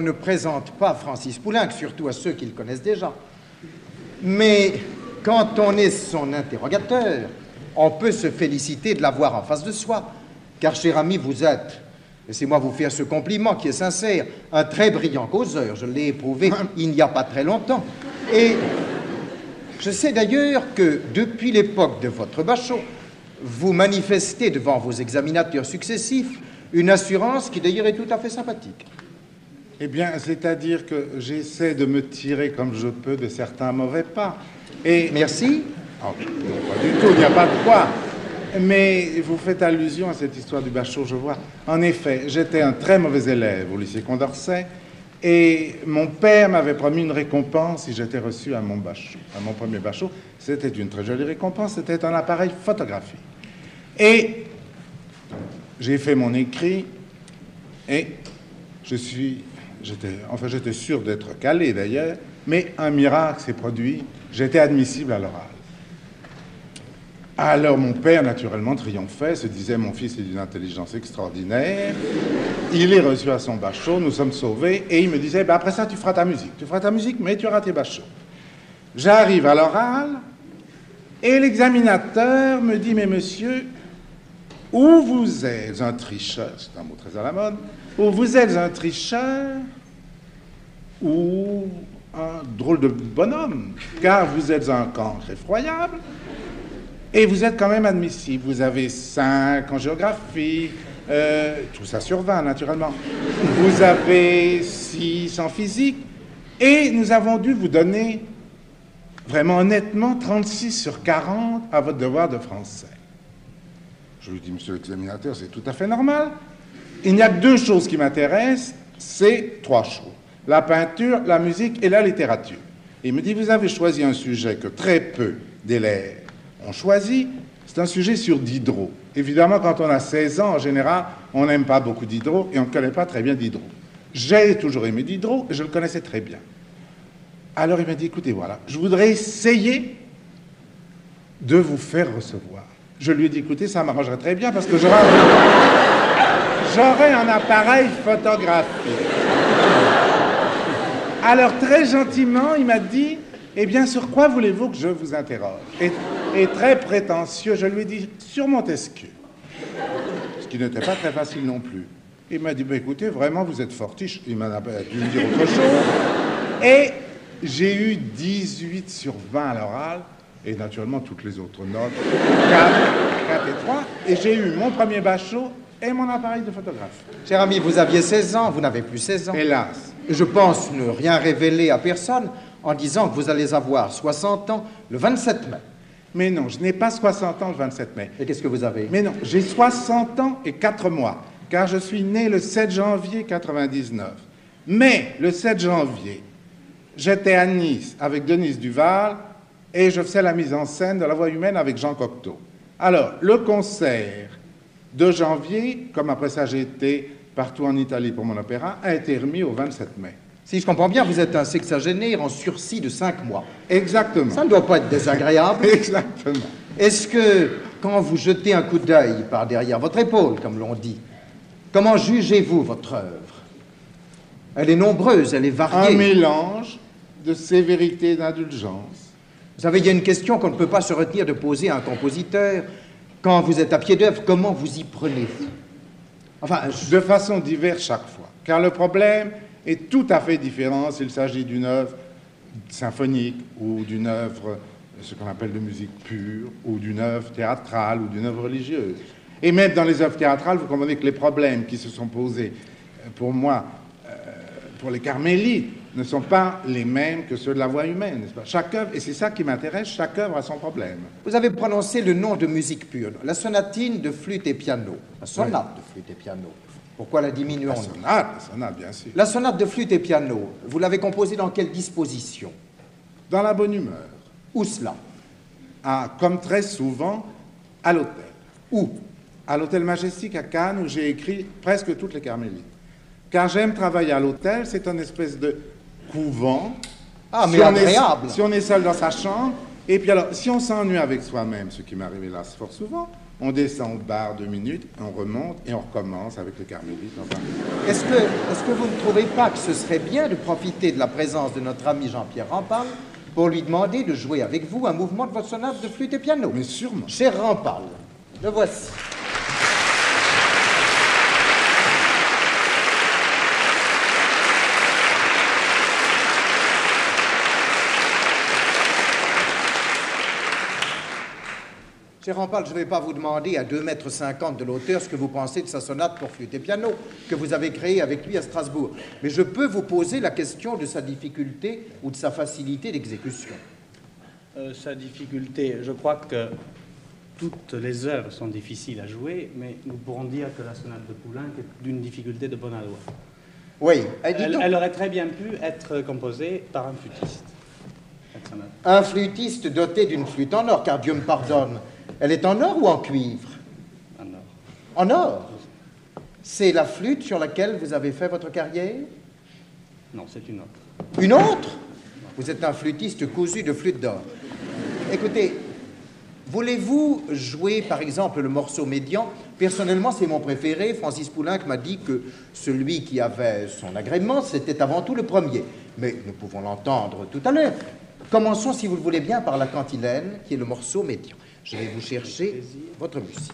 qu'on ne présente pas Francis Poulenc, surtout à ceux qui le connaissent déjà. Mais quand on est son interrogateur, on peut se féliciter de l'avoir en face de soi. Car, cher ami, vous êtes, laissez-moi vous faire ce compliment qui est sincère, un très brillant causeur. Je l'ai éprouvé il n'y a pas très longtemps. Et je sais d'ailleurs que, depuis l'époque de votre bachot, vous manifestez devant vos examinateurs successifs une assurance qui d'ailleurs est tout à fait sympathique. Eh bien, c'est-à-dire que j'essaie de me tirer comme je peux de certains mauvais pas. Et... Merci. Oh, non, pas du tout, il n'y a pas de quoi. Mais vous faites allusion à cette histoire du bachot, je vois. En effet, j'étais un très mauvais élève au lycée Condorcet et mon père m'avait promis une récompense si j'étais reçu à mon bachot, à mon premier bachot. C'était une très jolie récompense, c'était un appareil photographique. Et j'ai fait mon écrit et j'étais sûr d'être calé d'ailleurs, mais un miracle s'est produit, j'étais admissible à l'oral. Alors mon père, naturellement, triomphait, se disait « Mon fils est d'une intelligence extraordinaire, il est reçu à son bachot, nous sommes sauvés. » Et il me disait ben, « Après ça, tu feras ta musique, mais tu auras tes bachots. » J'arrive à l'oral, et l'examinateur me dit « Mais monsieur, ou vous êtes un tricheur, c'est un mot très à la mode, ou vous êtes un tricheur, ou un drôle de bonhomme, car vous êtes un cancre effroyable, et vous êtes quand même admissible. Vous avez 5 en géographie, tout ça sur 20, naturellement. Vous avez 6 en physique, et nous avons dû vous donner, vraiment honnêtement, 36 sur 40 à votre devoir de français. » Je lui dis, monsieur l'examinateur, c'est tout à fait normal. Il n'y a que 2 choses qui m'intéressent, c'est 3 choses. La peinture, la musique et la littérature. Et il me dit, vous avez choisi un sujet que très peu d'élèves ont choisi, c'est un sujet sur Diderot. Évidemment, quand on a 16 ans, en général, on n'aime pas beaucoup Diderot et on ne connaît pas très bien Diderot. J'ai toujours aimé Diderot et je le connaissais très bien. Alors il m'a dit, écoutez, voilà, je voudrais essayer de vous faire recevoir. Je lui ai dit, écoutez, ça m'arrangerait très bien parce que j'aurais un appareil photographique. Alors, très gentiment, il m'a dit, eh bien, sur quoi voulez-vous que je vous interroge? Et très prétentieux, je lui ai dit, sur Montesquieu. Ce qui n'était pas très facile non plus. Il m'a dit, bah, écoutez, vraiment, vous êtes fortiche. Il m'a dû me dire autre chose. Et j'ai eu 18 sur 20 à l'oral. Et naturellement, toutes les autres notes, 4 et 3. Et j'ai eu mon premier bachot et mon appareil de photographe. Cher ami, vous aviez 16 ans, vous n'avez plus 16 ans. Hélas. Je pense ne rien révéler à personne en disant que vous allez avoir 60 ans le 27 mai. Mais non, je n'ai pas 60 ans le 27 mai. Et qu'est-ce que vous avez? Mais non, j'ai 60 ans et 4 mois, car je suis né le 7 janvier 99. Mais le 7 janvier, j'étais à Nice avec Denise Duval et je faisais la mise en scène de La Voix humaine avec Jean Cocteau. Alors, le concert de janvier, comme après ça j'ai été partout en Italie pour mon opéra, a été remis au 27 mai. Si je comprends bien, vous êtes un sexagénaire en sursis de 5 mois. Exactement. Ça ne doit pas être désagréable. Exactement. Est-ce que, quand vous jetez un coup d'œil par derrière votre épaule, comme l'on dit, comment jugez-vous votre œuvre? Elle est nombreuse, elle est variée. Un mélange de sévérité et d'indulgence. Vous savez, il y a une question qu'on ne peut pas se retenir de poser à un compositeur. Quand vous êtes à pied d'œuvre, comment vous y prenez-vous? Enfin, de façon diverse chaque fois. Car le problème est tout à fait différent s'il s'agit d'une œuvre symphonique ou d'une œuvre, ce qu'on appelle de musique pure, ou d'une œuvre théâtrale ou d'une œuvre religieuse. Et même dans les œuvres théâtrales, vous comprenez que les problèmes qui se sont posés pour moi, pour les carmélites, ne sont pas les mêmes que ceux de La Voix humaine, n'est-ce pas? Chaque œuvre, et c'est ça qui m'intéresse, chaque œuvre a son problème. Vous avez prononcé le nom de musique pure, la sonatine de flûte et piano. La sonate de flûte et piano. Pourquoi la diminuons? La sonate, bien sûr. La sonate de flûte et piano, vous l'avez composée dans quelle disposition? Dans la bonne humeur. Où cela? Comme très souvent, à l'hôtel. Où? À l'hôtel Majestic à Cannes, où j'ai écrit presque toutes les carmélites. Car j'aime travailler à l'hôtel, c'est une espèce de couvent. Ah, mais agréable. Si on est seul dans sa chambre, Et puis alors, si on s'ennuie avec soi-même, ce qui m'arrive là fort souvent, on descend au bar 2 minutes, on remonte et on recommence avec le carmélite. Enfin. Est-ce que vous ne trouvez pas que ce serait bien de profiter de la présence de notre ami Jean-Pierre Rampal pour lui demander de jouer avec vous un mouvement de votre sonate de flûte et piano? Mais sûrement. Cher Rampal, le voici. Cher Rampal, je ne vais pas vous demander à 2,50 m de l'auteur ce que vous pensez de sa sonate pour flûte et piano que vous avez créée avec lui à Strasbourg. Mais je peux vous poser la question de sa difficulté ou de sa facilité d'exécution. Sa difficulté, je crois que toutes les œuvres sont difficiles à jouer, mais nous pourrons dire que la sonate de Poulenc est d'une difficulté de bon aloi. Oui, Elle aurait très bien pu être composée par un flûtiste. Un flûtiste doté d'une flûte en or, car Dieu me pardonne. Elle est en or ou en cuivre? En or. En or? C'est la flûte sur laquelle vous avez fait votre carrière? Non, c'est une autre. Une autre? Vous êtes un flûtiste cousu de flûte d'or. Écoutez, voulez-vous jouer, par exemple, le morceau médian? Personnellement, c'est mon préféré. Francis Poulenc m'a dit que celui qui avait son agrément, c'était avant tout le premier. Mais nous pouvons l'entendre tout à l'heure. Commençons, si vous le voulez bien, par la cantilène, qui est le morceau médian. Je vais vous chercher votre musique.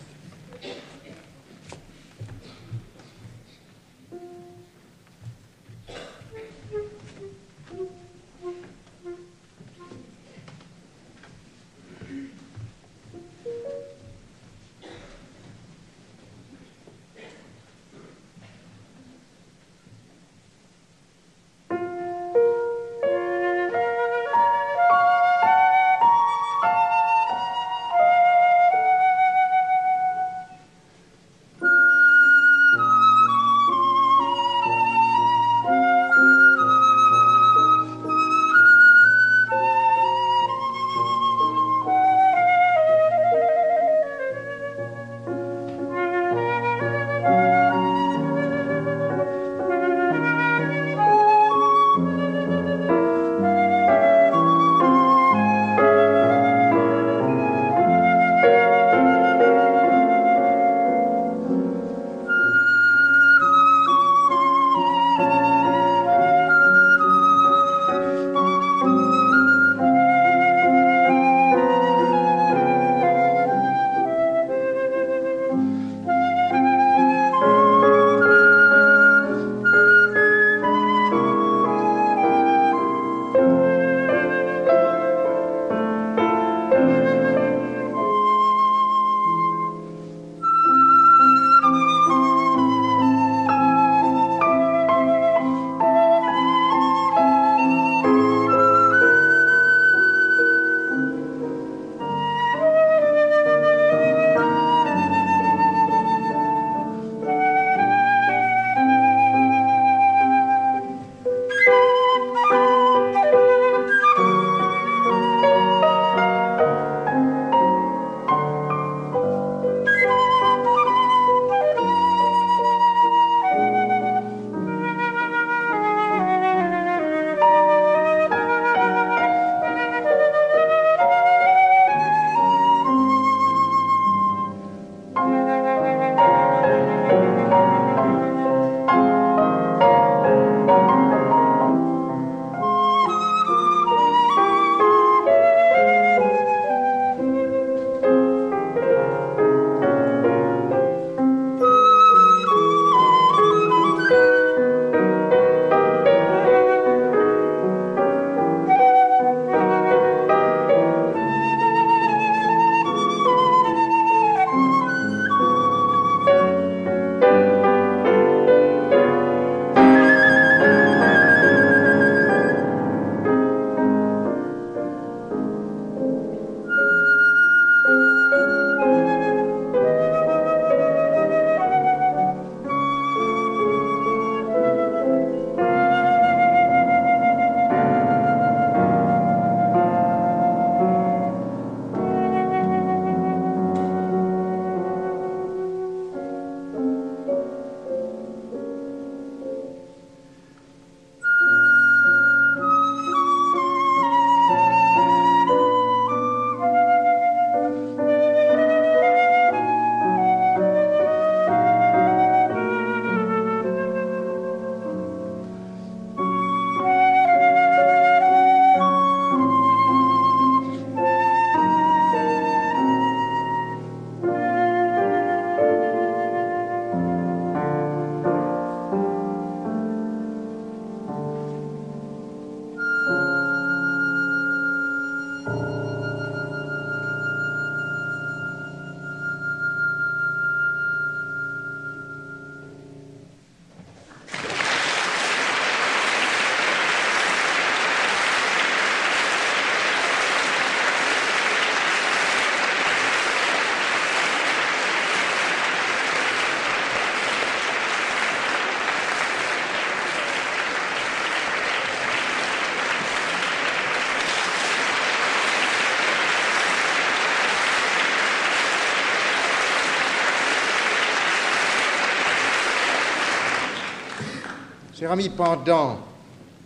Cher ami, pendant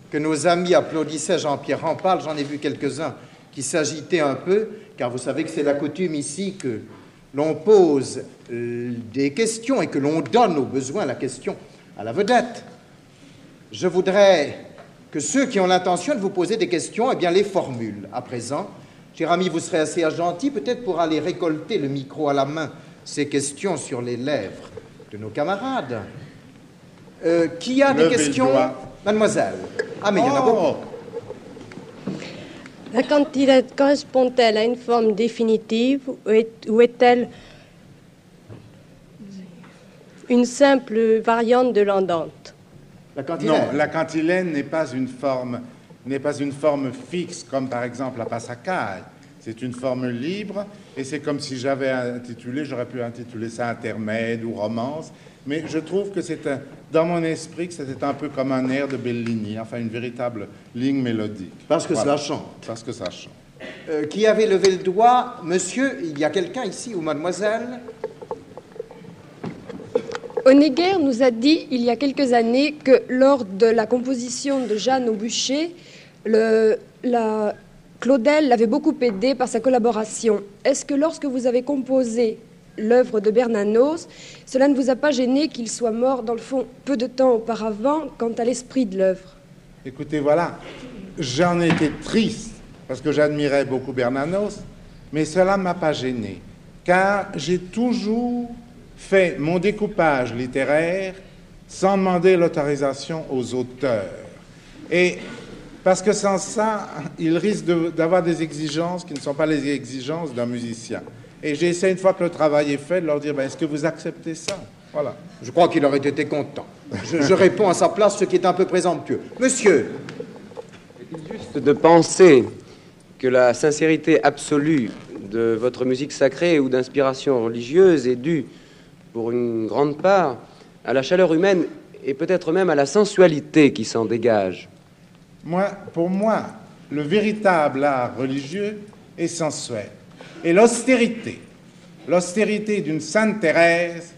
que nos amis applaudissaient Jean-Pierre Rampal, j'en ai vu quelques-uns qui s'agitaient un peu, car vous savez que c'est la coutume ici que l'on pose des questions et que l'on donne au besoin la question à la vedette. Je voudrais que ceux qui ont l'intention de vous poser des questions, eh bien, les formulent à présent. Cher ami, vous serez assez gentil peut-être pour aller récolter le micro à la main ces questions sur les lèvres de nos camarades. Qui a des questions? Mademoiselle. Ah, mais il y en a beaucoup. La cantilène correspond-elle à une forme définitive ou est-elle une simple variante de l'andante? La cantilène. Non, la cantilène n'est pas une forme fixe, comme par exemple la passacaille. C'est une forme libre, et c'est comme si j'aurais pu intituler ça intermède ou romance, mais je trouve que dans mon esprit, que c'était un peu comme un air de Bellini, enfin une véritable ligne mélodique. Parce que cela chante. Parce que ça chante. Qui avait levé le doigt? Monsieur, il y a quelqu'un ici, ou mademoiselle? Honegger nous a dit il y a quelques années que lors de la composition de Jeanne au bûcher, Claudel l'avait beaucoup aidé par sa collaboration. Est-ce que lorsque vous avez composé l'œuvre de Bernanos, cela ne vous a pas gêné qu'il soit mort, dans le fond, peu de temps auparavant, quant à l'esprit de l'œuvre? Écoutez, voilà, j'en étais triste, parce que j'admirais beaucoup Bernanos, mais cela ne m'a pas gêné, car j'ai toujours fait mon découpage littéraire sans demander l'autorisation aux auteurs. Et parce que sans ça, il risque d'avoir des exigences qui ne sont pas les exigences d'un musicien. Et j'ai essayé, une fois que le travail est fait, de leur dire, est-ce que vous acceptez ça? Voilà. Je crois qu'il aurait été content. Je réponds à sa place, ce qui est un peu présomptueux. Monsieur. Est-il juste de penser que la sincérité absolue de votre musique sacrée ou d'inspiration religieuse est due, pour une grande part, à la chaleur humaine et peut-être même à la sensualité qui s'en dégage? Pour moi, le véritable art religieux est sensuel. Et l'austérité d'une Sainte Thérèse,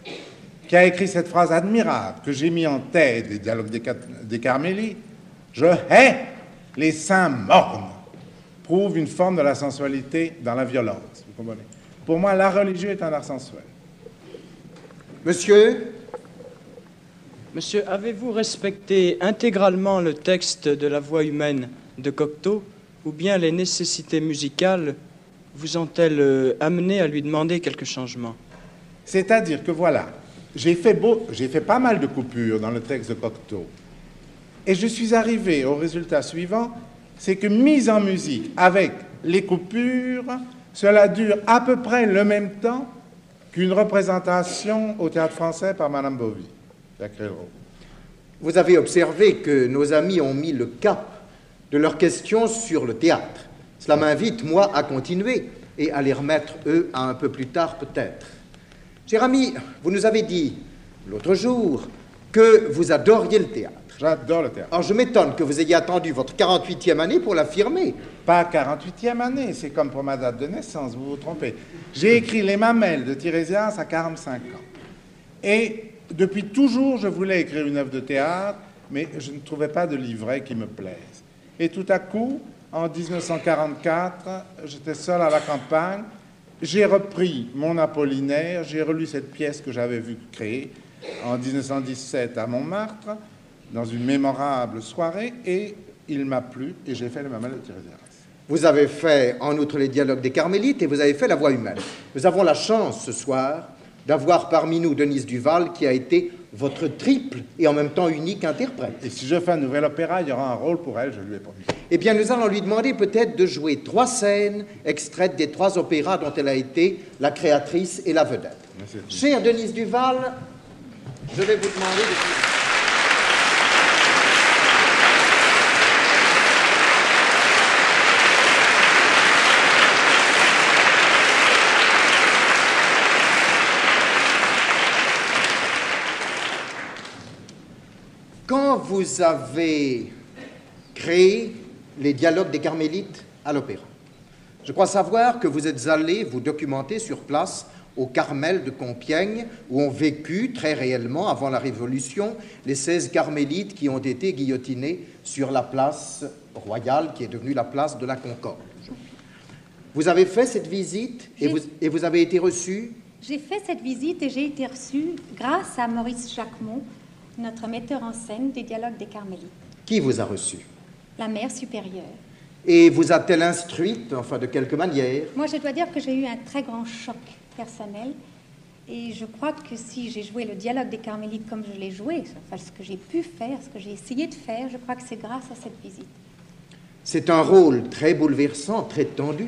qui a écrit cette phrase admirable que j'ai mis en tête des dialogues des Carmélites, « Je hais les saints mornes », prouve une forme de la sensualité dans la violence. Vous comprenez? Pour moi, l'art religieux est un art sensuel. Monsieur? Monsieur, avez-vous respecté intégralement le texte de La Voix humaine de Cocteau, ou bien les nécessités musicales vous ont-elles amené à lui demander quelques changements? C'est-à-dire que voilà, j'ai fait pas mal de coupures dans le texte de Cocteau, et je suis arrivé au résultat suivant, c'est que mise en musique avec les coupures, cela dure à peu près le même temps qu'une représentation au Théâtre Français par Madame Bovy. Vous avez observé que nos amis ont mis le cap de leurs questions sur le théâtre. Cela m'invite, moi, à continuer et à les remettre, eux, à un peu plus tard, peut-être. Cher ami, vous nous avez dit, l'autre jour, que vous adoriez le théâtre. J'adore le théâtre. Alors, je m'étonne que vous ayez attendu votre 48e année pour l'affirmer. Pas 48e année, c'est comme pour ma date de naissance, vous vous trompez. J'ai écrit Les Mamelles de Tirésias à 45 ans. Et depuis toujours, je voulais écrire une œuvre de théâtre, mais je ne trouvais pas de livret qui me plaise. Et tout à coup, en 1944, j'étais seul à la campagne, j'ai repris mon Apollinaire, j'ai relu cette pièce que j'avais vue créer en 1917 à Montmartre, dans une mémorable soirée, et il m'a plu, et j'ai fait Les Mamelles de Tirésias. Vous avez fait, en outre, les dialogues des Carmélites, et vous avez fait La Voix humaine. Nous avons la chance, ce soir, d'avoir parmi nous Denise Duval, qui a été votre triple et en même temps unique interprète. Et si je fais un nouvel opéra, il y aura un rôle pour elle, je lui ai promis. Eh bien, nous allons lui demander peut-être de jouer 3 scènes extraites des 3 opéras dont elle a été la créatrice et la vedette. Chère Denise Duval, je vais vous demander de... Quand vous avez créé les dialogues des Carmélites à l'opéra, Je crois savoir que vous êtes allé vous documenter sur place au Carmel de Compiègne, où ont vécu très réellement, avant la Révolution, les 16 carmélites qui ont été guillotinés sur la place royale, qui est devenue la place de la Concorde. Vous avez fait cette visite et vous avez été reçu? J'ai fait cette visite et j'ai été reçue grâce à Maurice Jacquemont, notre metteur en scène des Dialogues des Carmélites. Qui vous a reçu? La mère supérieure. Et vous a-t-elle instruite, enfin de quelque manière? Moi, je dois dire que j'ai eu un très grand choc personnel. Et je crois que si j'ai joué le Dialogue des Carmélites comme je l'ai joué, enfin ce que j'ai pu faire, ce que j'ai essayé de faire, je crois que c'est grâce à cette visite. C'est un rôle très bouleversant, très tendu.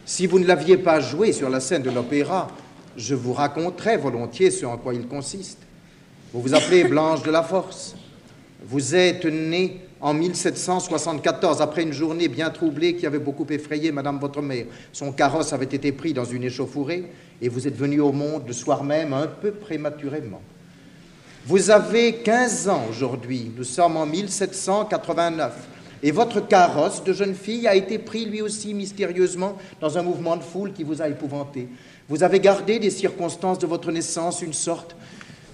Si vous ne l'aviez pas joué sur la scène de l'opéra, je vous raconterais volontiers ce en quoi il consiste. Vous vous appelez Blanche de la Force. Vous êtes née en 1774, après une journée bien troublée qui avait beaucoup effrayé Madame votre mère. Son carrosse avait été pris dans une échauffourée et vous êtes venue au monde le soir même, un peu prématurément. Vous avez 15 ans aujourd'hui, nous sommes en 1789, et votre carrosse de jeune fille a été pris lui aussi mystérieusement dans un mouvement de foule qui vous a épouvanté. Vous avez gardé des circonstances de votre naissance une sorte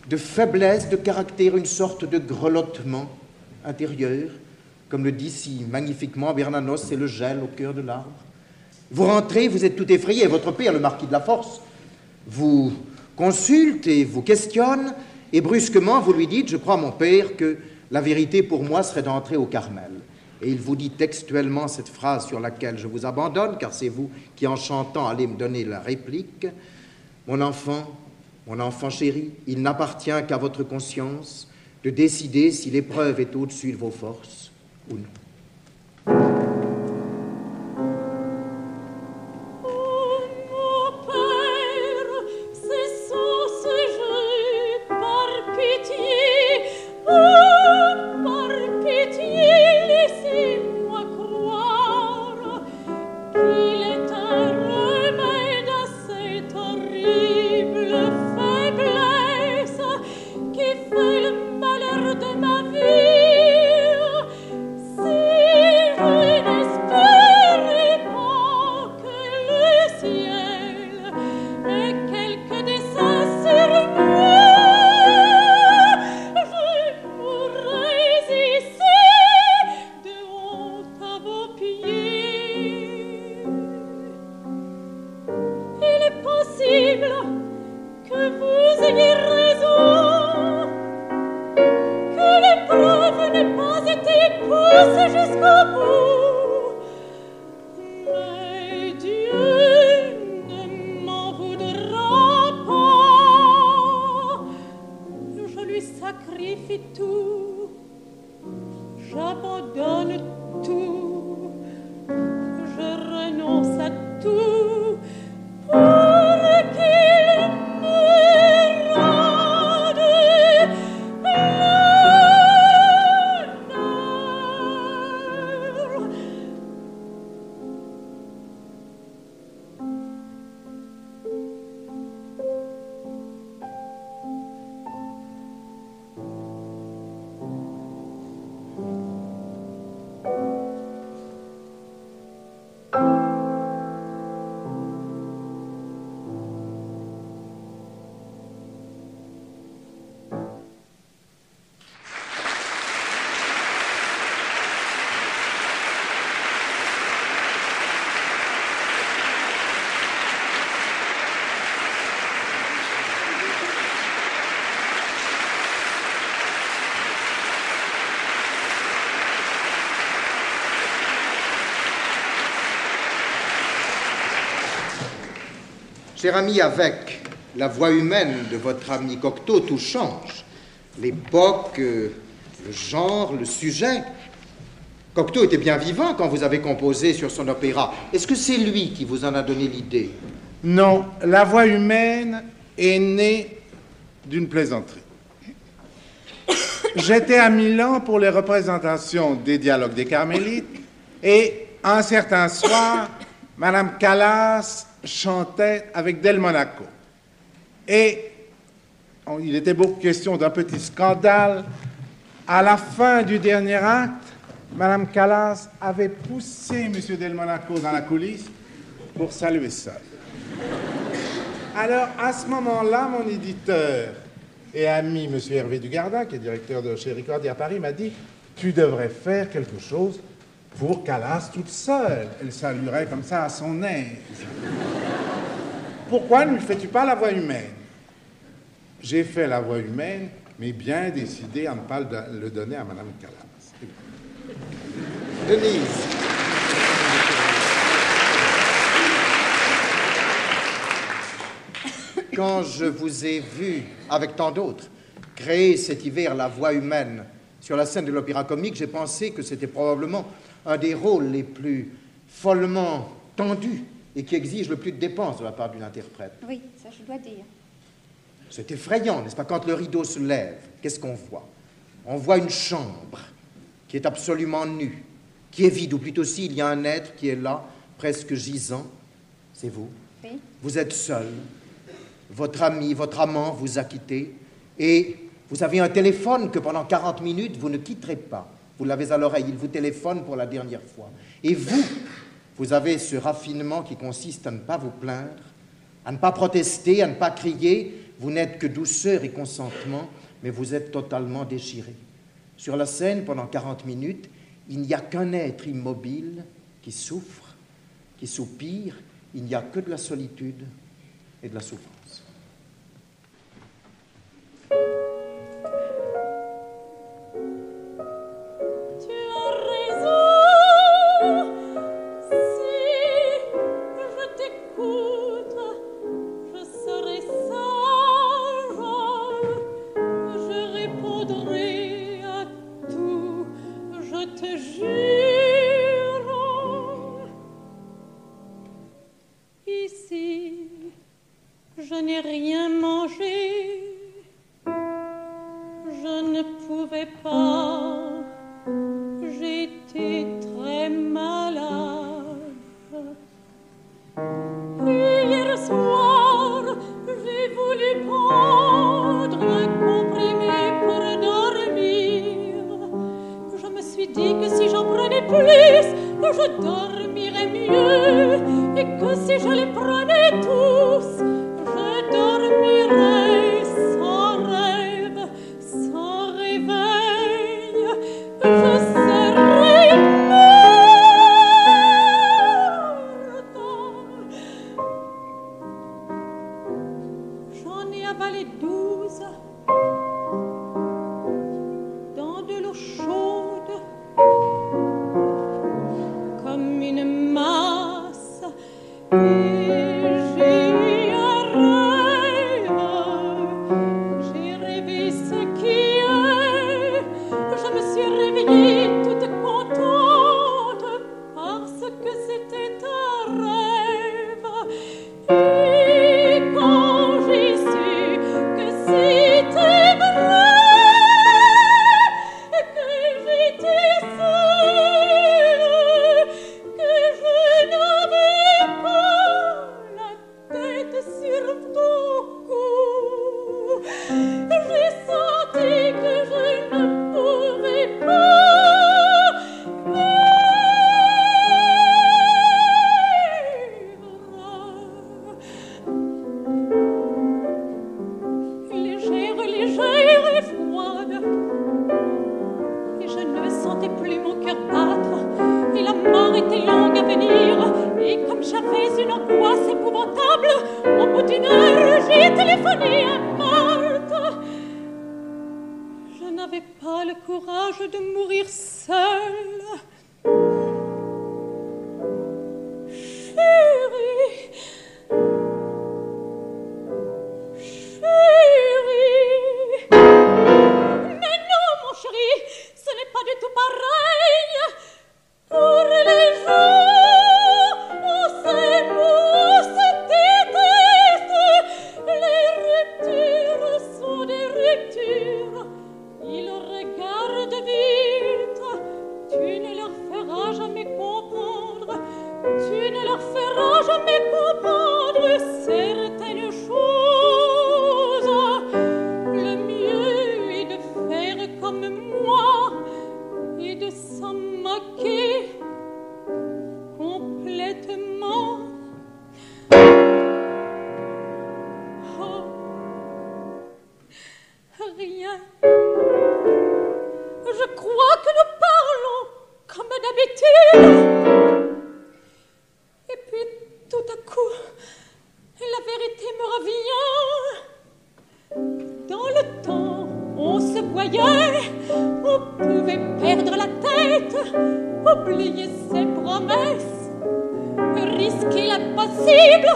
de faiblesse de caractère, une sorte de grelottement intérieur, comme le dit si magnifiquement Bernanos, c'est le gel au cœur de l'arbre. Vous rentrez, vous êtes tout effrayé, votre père, le marquis de la Force, vous consulte et vous questionne, et brusquement vous lui dites, je crois mon père, que la vérité pour moi serait d'entrer au Carmel. Et il vous dit textuellement cette phrase sur laquelle je vous abandonne, car c'est vous qui, en chantant, allez me donner la réplique. Mon enfant chéri, il n'appartient qu'à votre conscience de décider si l'épreuve est au-dessus de vos forces ou non. Cher ami, avec la voix humaine de votre ami Cocteau, tout change. L'époque, le genre, le sujet. Cocteau était bien vivant quand vous avez composé sur son opéra. Est-ce que c'est lui qui vous en a donné l'idée? Non, la voix humaine est née d'une plaisanterie. J'étais à Milan pour les représentations des Dialogues des Carmélites et un certain soir, Madame Callas chantait avec Del Monaco. Et il était beaucoup question d'un petit scandale. À la fin du dernier acte, Madame Callas avait poussé M. Del Monaco dans la coulisse pour saluer seul. Alors, à ce moment-là, mon éditeur et ami, M. Hervé Dugardin, qui est directeur de chez Ricordi à Paris, m'a dit « Tu devrais faire quelque chose pour Calas toute seule. Elle saluerait comme ça à son aise. Pourquoi ne lui fais-tu pas la voix humaine ?» J'ai fait la voix humaine, mais bien décidé à ne pas le donner à Mme Calas. Denise. Quand je vous ai vu, avec tant d'autres, créer cet hiver la voix humaine sur la scène de l'opéra comique, j'ai pensé que c'était probablement un des rôles les plus follement tendus et qui exige le plus de dépenses de la part d'une interprète. Oui, ça je dois dire. C'est effrayant, n'est-ce pas? Quand le rideau se lève, qu'est-ce qu'on voit? On voit une chambre qui est absolument nue, qui est vide, ou plutôt s'il y a un être qui est là, presque gisant. C'est vous. Oui. Vous êtes seul. Votre ami, votre amant vous a quitté. Et vous avez un téléphone que pendant 40 minutes, vous ne quitterez pas. Vous l'avez à l'oreille, il vous téléphone pour la dernière fois. Et vous avez ce raffinement qui consiste à ne pas vous plaindre, à ne pas protester, à ne pas crier. Vous n'êtes que douceur et consentement, mais vous êtes totalement déchiré. Sur la scène, pendant 40 minutes, il n'y a qu'un être immobile qui souffre, qui soupire. Il n'y a que de la solitude et de la souffrance. Je n'ai rien mangé, je ne pouvais pas, j'étais très malade. Hier soir, j'ai voulu prendre un comprimé pour dormir. Je me suis dit que si j'en prenais plus, je dormirais mieux, et que si je les prenais tous, je dormirai sans rêve, sans réveil, je serai morte. J'en ai avalé 12 dans de l'eau chaude, comme une masse, et j'ai toute contente parce que c'était un rêve. Et quand j'ai su que c'était vrai, que j'étais seule, que je n'avais pas la tête sur ton cou, j'ai senti que je ne pouvais pas. J'avais une angoisse épouvantable. Au bout d'une heure, j'ai téléphoné à Marthe. Je n'avais pas le courage de mourir seule. Chérie, chérie. Mais non, mon chéri, ce n'est pas du tout pareil. Pour les gens, ils regardent vite, tu ne leur rien. Je crois que nous parlons comme d'habitude. Et puis, tout à coup, la vérité me revient. Dans le temps, on se voyait, on pouvait perdre la tête, oublier ses promesses, risquer l'impossible,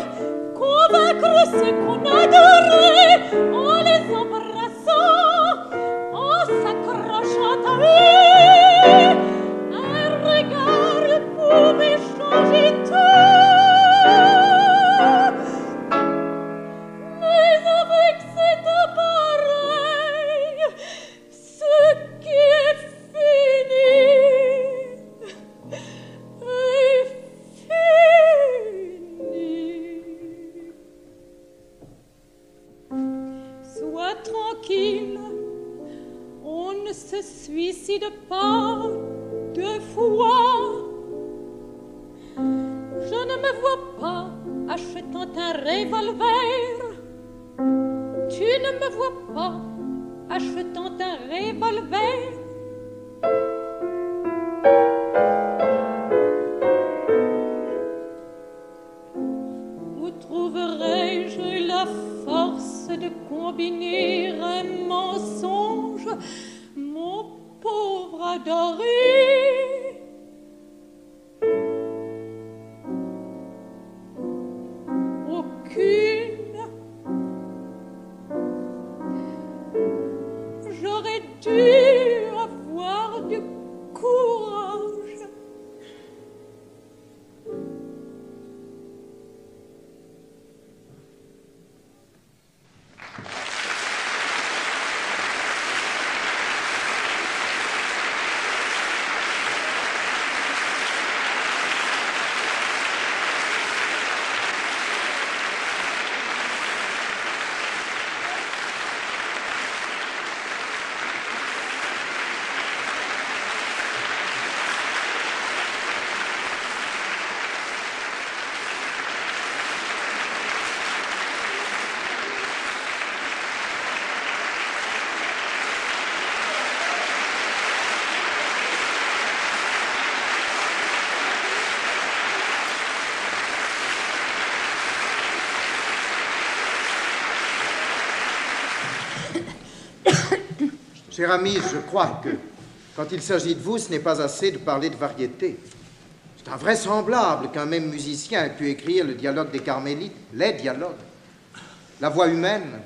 convaincre ceux qu'on adorait, en les embrassant, en s'accrochant à eux. Un regard pouvait changer tout. Mais avec cet appareil, ce qui est fini est fini. Sois tranquille, on ne se suicide pas deux fois. Je ne me vois pas achetant un revolver. Tu ne me vois pas achetant un revolver. Où trouverai-je la force de combiner un mensonge, mon pauvre adoré? Aucune. J'aurais dû avoir du courage. Cher ami, je crois que quand il s'agit de vous, ce n'est pas assez de parler de variété. C'est invraisemblable qu'un même musicien ait pu écrire le dialogue des Carmélites, les dialogues, la voix humaine,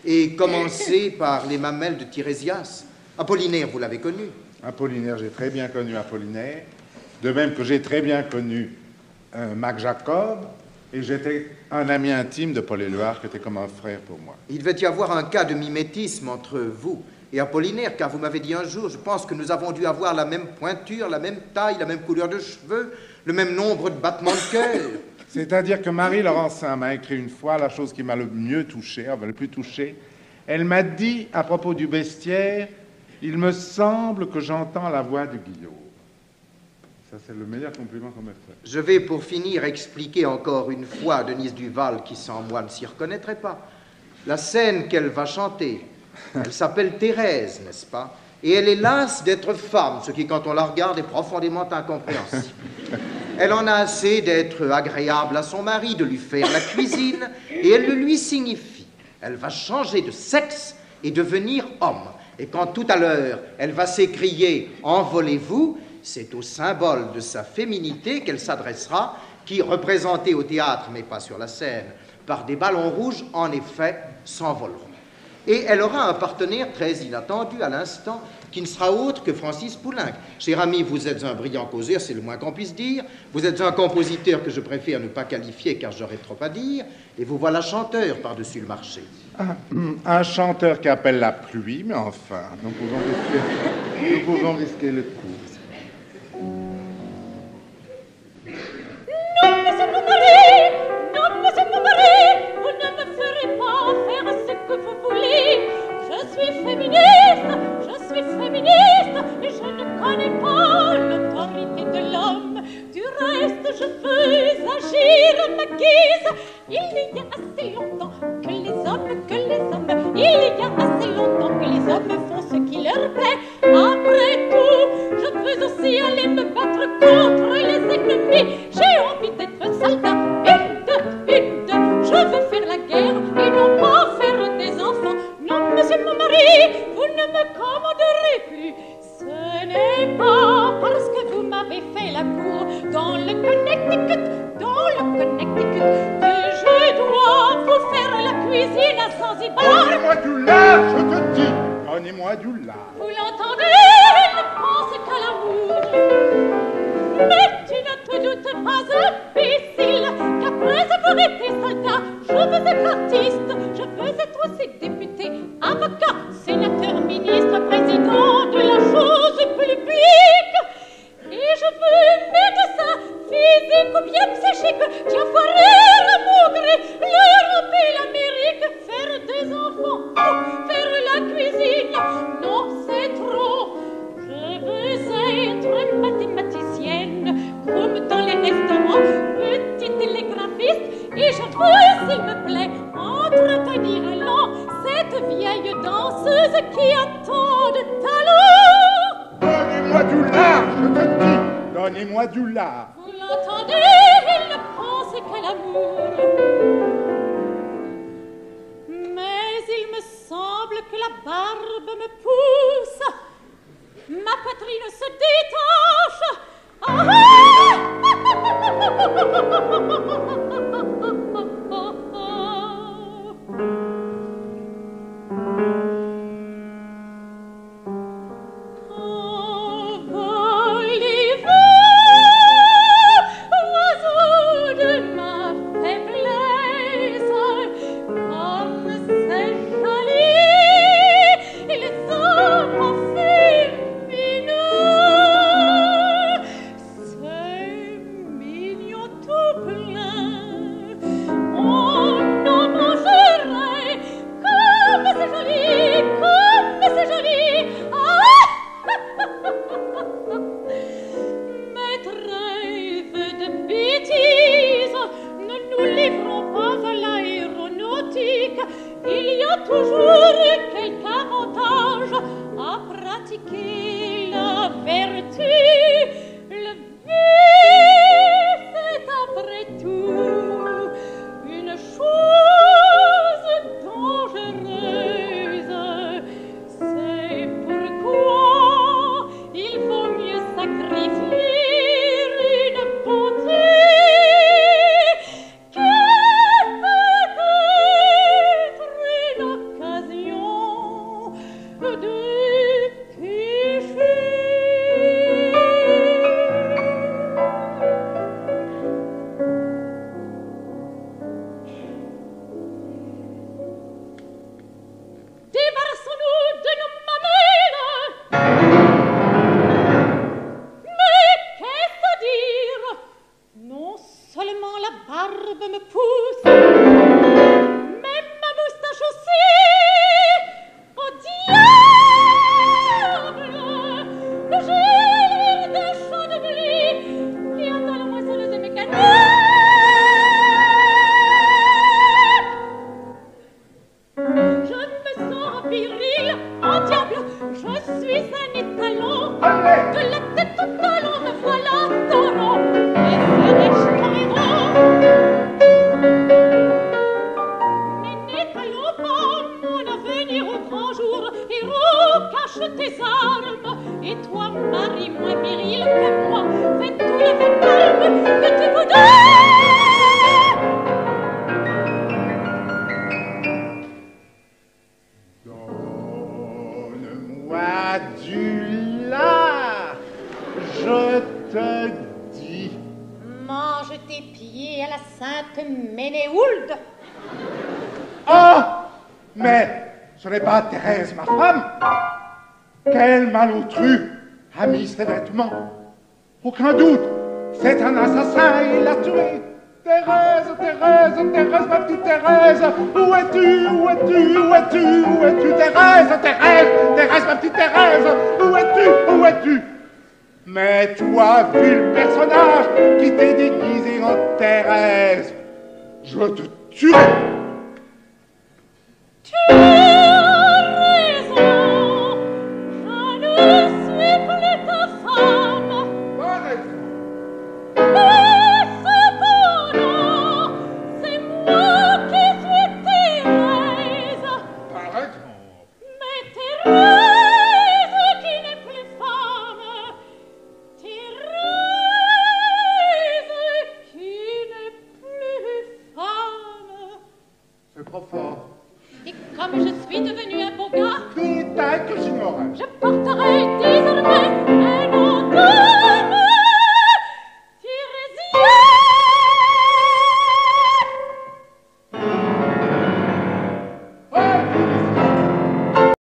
et commencer par les mamelles de Tirésias. Apollinaire, vous l'avez connu. Apollinaire, j'ai très bien connu Apollinaire, de même que j'ai très bien connu Mac Jacob, et j'étais un ami intime de Paul Éluard, qui était comme un frère pour moi. Il devait y avoir un cas de mimétisme entre vous et Apollinaire, car vous m'avez dit un jour, je pense que nous avons dû avoir la même pointure, la même taille, la même couleur de cheveux, le même nombre de battements de cœur. C'est-à-dire que Marie-Laurence Saint m'a écrit une fois la chose qui m'a le mieux touché, enfin le plus touché. Elle m'a dit, à propos du bestiaire, « Il me semble que j'entends la voix de Guillaume. » Ça, c'est le meilleur compliment qu'on m'ait fait. Je vais, pour finir, expliquer encore une fois à Denise Duval, qui sans moi ne s'y reconnaîtrait pas, la scène qu'elle va chanter. Elle s'appelle Thérèse, n'est-ce pas? Et elle est lasse d'être femme, ce qui, quand on la regarde, est profondément incompréhensible. Elle en a assez d'être agréable à son mari, de lui faire la cuisine, et elle le lui signifie. Elle va changer de sexe et devenir homme. Et quand tout à l'heure, elle va s'écrier « Envolez-vous », c'est au symbole de sa féminité qu'elle s'adressera, qui, représentée au théâtre, mais pas sur la scène, par des ballons rouges, en effet, s'envoleront. Et elle aura un partenaire très inattendu à l'instant, qui ne sera autre que Francis Poulenc. Cher ami, vous êtes un brillant causeur, c'est le moins qu'on puisse dire. Vous êtes un compositeur que je préfère ne pas qualifier, car j'aurais trop à dire. Et vous voilà chanteur par-dessus le marché. Un chanteur qui appelle la pluie, mais enfin, nous pouvons risquer le coup. Non, monsieur mon mari, non, monsieur mon mari, vous ne me ferez pas faire ce que vous voulez. Je suis féministe, et je ne connais pas l'autorité de l'homme. Du reste, je veux agir à ma guise. Il y a assez longtemps que les hommes, il y a assez longtemps que j'ai fait la cour dans le Connecticut, que je dois vous faire la cuisine à Zanzibar. Donnez-moi du lard, je te dis. Donnez-moi du lard. Vous l'entendez, il ne pense qu'à l'amour. Mais tu ne te doutes pas, imbécile, qu'après avoir été soldat, je veux être artiste, je veux être aussi député, avocat, sénateur, ministre, président de la chose publique. Et je veux médecin, physique ou bien psychique, diaphorère, mon gré, l'Europe et l'Amérique, faire des enfants, faire la cuisine, non c'est trop. Je veux être mathématicienne, comme dans les restaurants, petite télégraphiste, et je veux, s'il me plaît, entretenir à l'an cette vieille danseuse qui a tant de talent. Donnez-moi du lard, je te dis. Donnez-moi du lard. Vous l'entendez, il ne pense qu'à l'amour. Mais il me semble que la barbe me pousse. Ma poitrine se détache. Thérèse, ma femme, quel malotru a mis ses vêtements. Aucun doute, c'est un assassin, il l'a tué. Thérèse, Thérèse, Thérèse, ma petite Thérèse, où es-tu, où es-tu, où es-tu, où es-tu, Thérèse, Thérèse, Thérèse, ma petite Thérèse, où es-tu, où es-tu? Mais toi, vil personnage, qui t'es déguisé en Thérèse, je te tuerai. Thérèse qui n'est plus femme, Thérèse suis devenu un beau gars. Détail que j'ignorais. Je porterai des